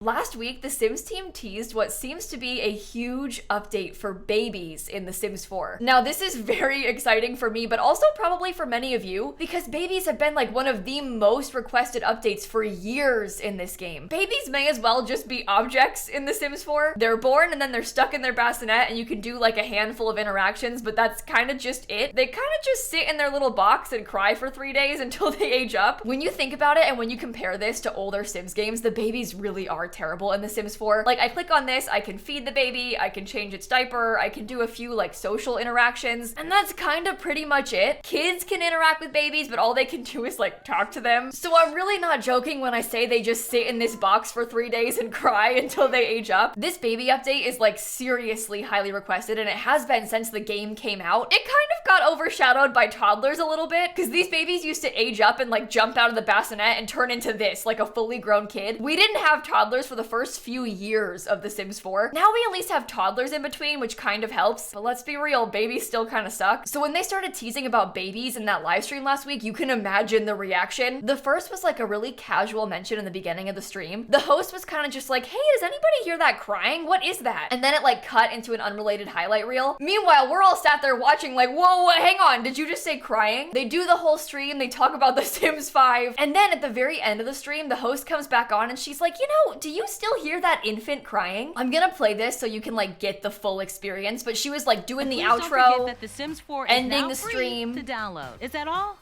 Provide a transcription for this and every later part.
Last week, the Sims team teased what seems to be a huge update for babies in The Sims 4. Now, this is very exciting for me, but also probably for many of you, because babies have been like one of the most requested updates for years in this game. Babies may as well just be objects in The Sims 4. They're born and then they're stuck in their bassinet and you can do like a handful of interactions, but that's kind of just it. They kind of just sit in their little box and cry for 3 days until they age up. When you think about it and when you compare this to older Sims games, the babies really are terrible in The Sims 4. Like, I click on this, I can feed the baby, I can change its diaper, I can do a few like social interactions, and that's kind of pretty much it. Kids can interact with babies, but all they can do is like talk to them. So I'm really not joking when I say they just sit in this box for 3 days and cry until they age up. This baby update is like seriously highly requested, and it has been since the game came out. It kind of got overshadowed by toddlers a little bit, because these babies used to age up and like jump out of the bassinet and turn into this, like a fully grown kid. We didn't have toddlers for the first few years of The Sims 4. Now we at least have toddlers in between, which kind of helps, but let's be real, babies still kind of suck. So when they started teasing about babies in that live stream last week, you can imagine the reaction. The first was like a really casual mention in the beginning of the stream. The host was kind of just like, hey, does anybody hear that crying? What is that? And then it like cut into an unrelated highlight reel. Meanwhile, we're all sat there watching like, whoa, hang on, did you just say crying? They do the whole stream, they talk about The Sims 5, and then at the very end of the stream, the host comes back on and she's like, you know, do you still hear that infant crying? I'm gonna play this so you can like get the full experience, but she was like doing the outro, that The Sims 4 is ending now the free stream to download. Is that all?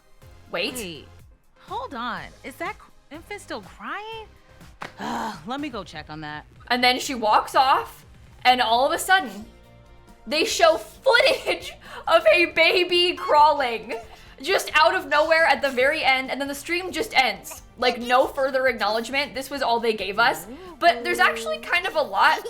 Wait, hold on. Is that infant still crying? Let me go check on that. and then she walks off, and all of a sudden, they show footage of a baby crawling just out of nowhere at the very end, and then the stream just ends. Like, no further acknowledgement. This was all they gave us. But there's actually kind of a lot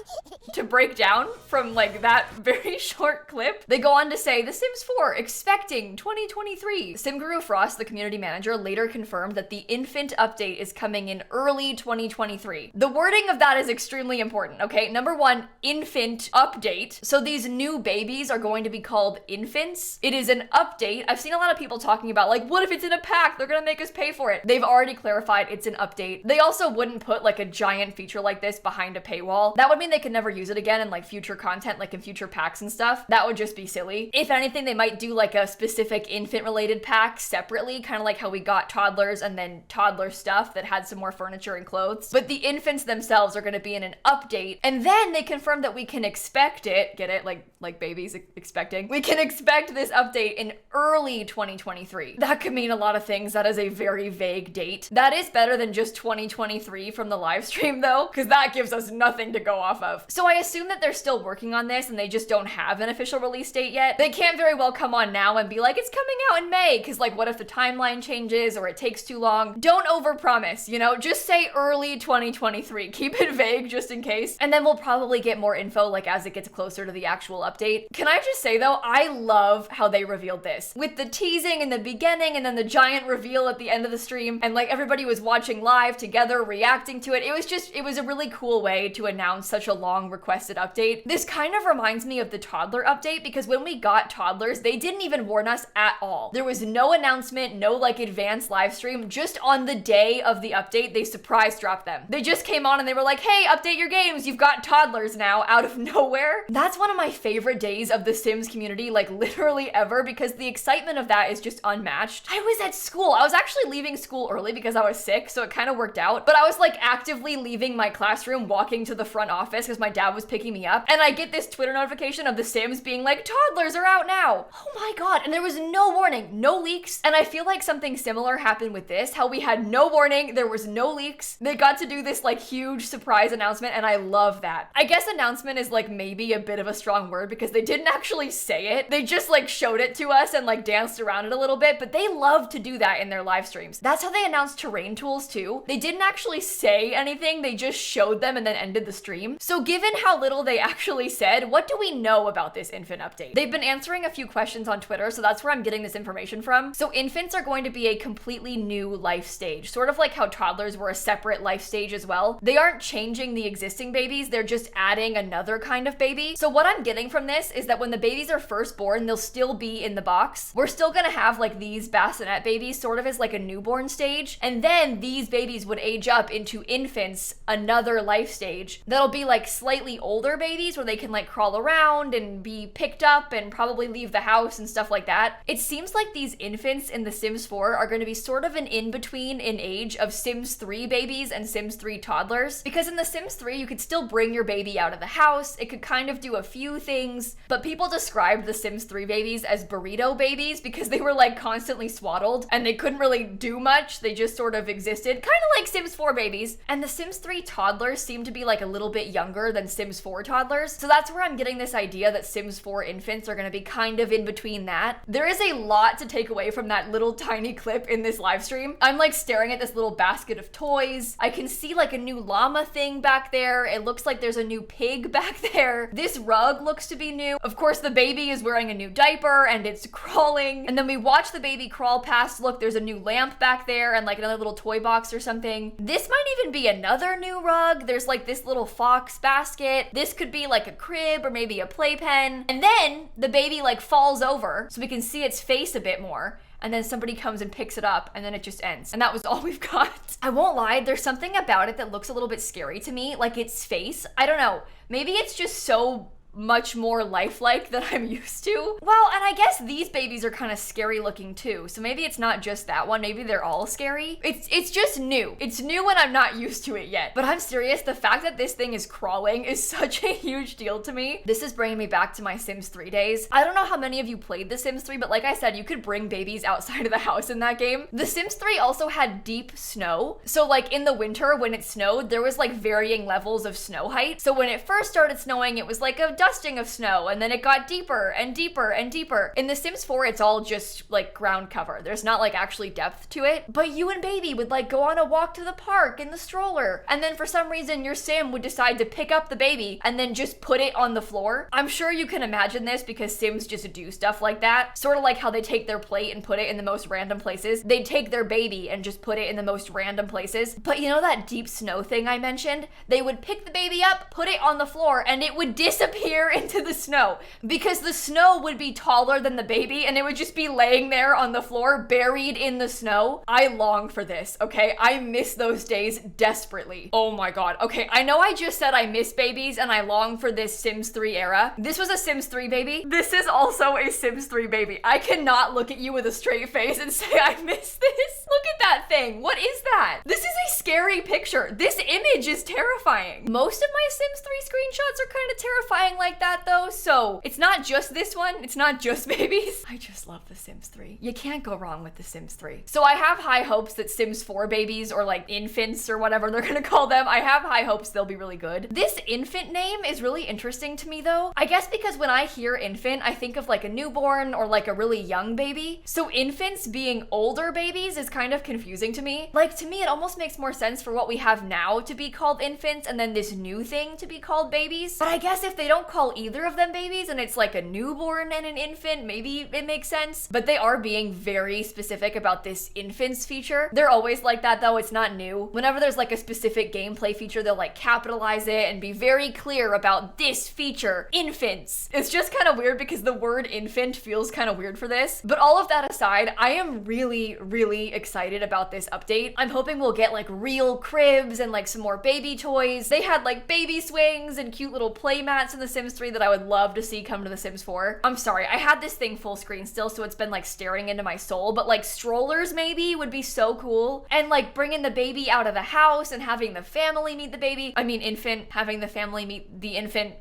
to break down from like that very short clip. They go on to say, The Sims 4 expecting 2023. SimGuru Frost, the community manager, later confirmed that the infant update is coming in early 2023. The wording of that is extremely important, okay? Number one, infant update. So these new babies are going to be called infants. It is an update. I've seen a lot of people talking about like, what if it's in a pack? They're gonna make us pay for it. They've already clarified it's an update. They also wouldn't put like a giant feature like this behind a paywall. That would mean they could never use it again in like future content, like in future packs and stuff. That would just be silly. If anything, they might do like a specific infant related pack separately, kind of like how we got toddlers and then toddler stuff that had some more furniture and clothes. But the infants themselves are going to be in an update. And then they confirmed that we can expect it, get it? Like babies expecting. We can expect this update in early 2023. That could mean a lot of things. That is a very vague date. That is better than just 2023 from the live stream though, because that gives us nothing to go off of. So I assume that they're still working on this and they just don't have an official release date yet. They can't very well come on now and be like, it's coming out in May, because like what if the timeline changes or it takes too long? Don't overpromise, you know? Just say early 2023. Keep it vague just in case. And then we'll probably get more info like as it gets closer to the actual update. Can I just say though, I love how they revealed this. With the teasing in the beginning and then the giant reveal at the end of the stream, and like everybody was watching live together, reacting to it. It was a really cool way to announce such a long requested update. This kind of reminds me of the toddler update, because when we got toddlers, they didn't even warn us at all. There was no announcement, no like advanced live stream. Just on the day of the update, they surprise dropped them. They just came on and they were like, hey, update your games. You've got toddlers now, out of nowhere. That's one of my favorite days of the Sims community, like literally ever, because the excitement of that is just unmatched. I was at school. I was actually leaving school early because I was sick, so it kind of worked out. But I was like actively leaving my classroom, walking to the front office because my dad was picking me up. And I get this Twitter notification of the Sims being like, toddlers are out now. Oh my God. And there was no warning, no leaks. And I feel like something similar happened with this, how we had no warning, there was no leaks. They got to do this like huge surprise announcement, and I love that. I guess announcement is like maybe a bit of a strong word because they didn't actually say it. They just like showed it to us and like danced around it a little bit, but they love to do that in their live streams. That's how they announced terrain tools too. They didn't actually say anything, they just showed them and then ended the stream. So given how little they actually said, what do we know about this infant update? They've been answering a few questions on Twitter, so that's where I'm getting this information from. So infants are going to be a completely new life stage, sort of like how toddlers were a separate life stage as well. They aren't changing the existing babies, they're just adding another kind of baby. So what I'm getting from this is that when the babies are first born, they'll still be in the box. We're still gonna have like these bassinet babies sort of as like a newborn stage, and then these babies would age up into infants another life stage that'll be like slightly older babies where they can like crawl around and be picked up and probably leave the house and stuff like that. It seems like these infants in The Sims 4 are going to be sort of an in-between in age of Sims 3 babies and Sims 3 toddlers, because in The Sims 3 you could still bring your baby out of the house, it could kind of do a few things, but people described the Sims 3 babies as burrito babies because they were like constantly swaddled and they couldn't really do much, they just sort of existed, kind of like Sims 4 babies. And the Sims 3 toddlers seem to be like a little bit younger than Sims 4 toddlers, so that's where I'm getting this idea that Sims 4 infants are going to be kind of in between that. There is a lot to take away from that little tiny clip in this live stream. I'm like staring at this little basket of toys. I can see like a new llama thing back there. It looks like there's a new pig back there. This rug looks to be new. Of course, the baby is wearing a new diaper and it's crawling. And then we watch the baby crawl past. Look, there's a new lamp back there and like another little toy box or something. This might even be another new rug. There's like this little fox basket. This could be like a crib or maybe a playpen. And then the baby like falls over so we can see its face a bit more. And then somebody comes and picks it up and then it just ends. And that was all we've got. I won't lie, there's something about it that looks a little bit scary to me, like its face. I don't know, maybe it's just so much more lifelike than I'm used to. Well, and I guess these babies are kind of scary looking too, so maybe it's not just that one, maybe they're all scary. It's just new. It's new and I'm not used to it yet. But I'm serious, the fact that this thing is crawling is such a huge deal to me. This is bringing me back to my Sims 3 days. I don't know how many of you played The Sims 3, but like I said, you could bring babies outside of the house in that game. The Sims 3 also had deep snow. So like in the winter when it snowed, there was like varying levels of snow height. So when it first started snowing, it was like a dusting of snow, and then it got deeper and deeper and deeper. In The Sims 4, it's all just like ground cover. There's not like actually depth to it, but you and baby would like go on a walk to the park in the stroller, and then for some reason your sim would decide to pick up the baby and then just put it on the floor. I'm sure you can imagine this because Sims just do stuff like that, sort of like how they take their plate and put it in the most random places. They'd take their baby and just put it in the most random places. But you know that deep snow thing I mentioned? They would pick the baby up, put it on the floor, and it would disappear into the snow because the snow would be taller than the baby and it would just be laying there on the floor buried in the snow. I long for this, okay? I miss those days desperately. Oh my god. Okay, I know I just said I miss babies and I long for this Sims 3 era. This was a Sims 3 baby. This is also a Sims 3 baby. I cannot look at you with a straight face and say I miss this. Look at that thing. What is that? This is a scary picture. This image is terrifying. Most of my Sims 3 screenshots are kind of terrifying like that though, so it's not just this one, it's not just babies. I just love The Sims 3. You can't go wrong with The Sims 3. So I have high hopes that Sims 4 babies, or like infants or whatever they're gonna call them, I have high hopes they'll be really good. This infant name is really interesting to me though. I guess because when I hear infant, I think of like a newborn or like a really young baby. So infants being older babies is kind of confusing to me. Like to me, it almost makes more sense for what we have now to be called infants and then this new thing to be called babies. But I guess if they don't call either of them babies and it's like a newborn and an infant, maybe it makes sense. But they are being very specific about this infants feature. They're always like that though, it's not new. Whenever there's like a specific gameplay feature, they'll like capitalize it and be very clear about this feature, infants. It's just kind of weird because the word infant feels kind of weird for this. But all of that aside, I am really, really excited about this update. I'm hoping we'll get like real cribs and like some more baby toys. They had like baby swings and cute little play mats in The Sims 3 that I would love to see come to The Sims 4. I'm sorry, I had this thing full screen still, so it's been like staring into my soul, but like strollers maybe would be so cool. And like bringing the baby out of the house and having the family meet the baby. I mean infant, having the family meet the infant.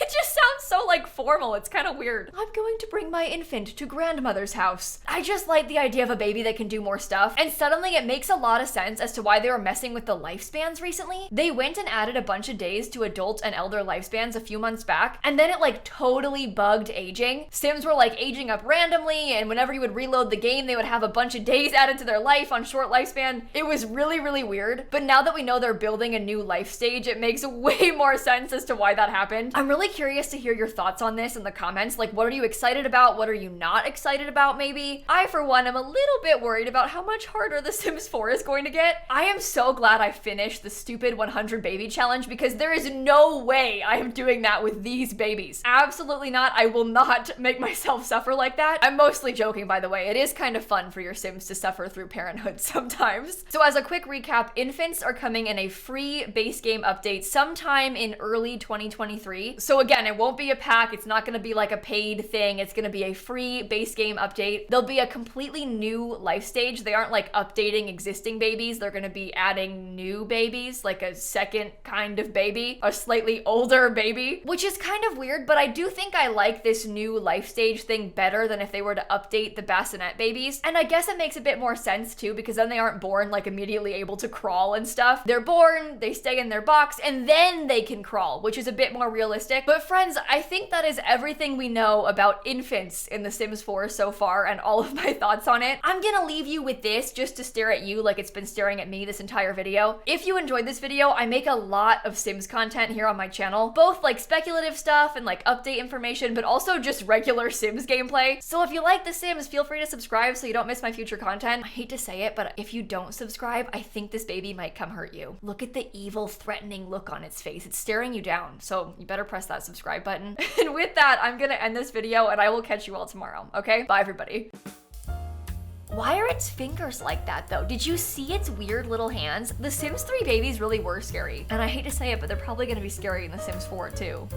It just sounds so like formal, it's kind of weird. I'm going to bring my infant to grandmother's house. I just like the idea of a baby that can do more stuff, and suddenly it makes a lot of sense as to why they were messing with the lifespans recently. They went and added a bunch of days to adult and elder lifespans a few months back, and then it like totally bugged aging. Sims were like aging up randomly, and whenever you would reload the game, they would have a bunch of days added to their life on short lifespan. It was really, really weird. But now that we know they're building a new life stage, it makes way more sense as to why that happened. I'm really curious to hear your your thoughts on this in the comments. Like, what are you excited about? What are you not excited about, maybe? I, for one, am a little bit worried about how much harder The Sims 4 is going to get. I am so glad I finished the stupid 100 baby challenge because there is no way I am doing that with these babies. Absolutely not. I will not make myself suffer like that. I'm mostly joking, by the way. It is kind of fun for your Sims to suffer through parenthood sometimes. So as a quick recap, infants are coming in a free base game update sometime in early 2023. So again, it won't be a pack. It's not going to be like a paid thing. It's going to be a free base game update. There'll be a completely new life stage. They aren't like updating existing babies. They're going to be adding new babies, like a second kind of baby, a slightly older baby, which is kind of weird, but I do think I like this new life stage thing better than if they were to update the bassinet babies. And I guess it makes a bit more sense too, because then they aren't born like immediately able to crawl and stuff. They're born, they stay in their box, and then they can crawl, which is a bit more realistic. But friends, I think that is everything we know about infants in The Sims 4 so far and all of my thoughts on it. I'm gonna leave you with this just to stare at you like it's been staring at me this entire video. If you enjoyed this video, I make a lot of Sims content here on my channel, both like speculative stuff and like update information, but also just regular Sims gameplay. So if you like The Sims, feel free to subscribe so you don't miss my future content. I hate to say it, but if you don't subscribe, I think this baby might come hurt you. Look at the evil, threatening look on its face. It's staring you down, so you better press that subscribe button. And with that, I'm gonna end this video and I will catch you all tomorrow, okay? Bye, everybody. Why are its fingers like that though? Did you see its weird little hands? The Sims 3 babies really were scary. And I hate to say it, but they're probably gonna be scary in The Sims 4 too.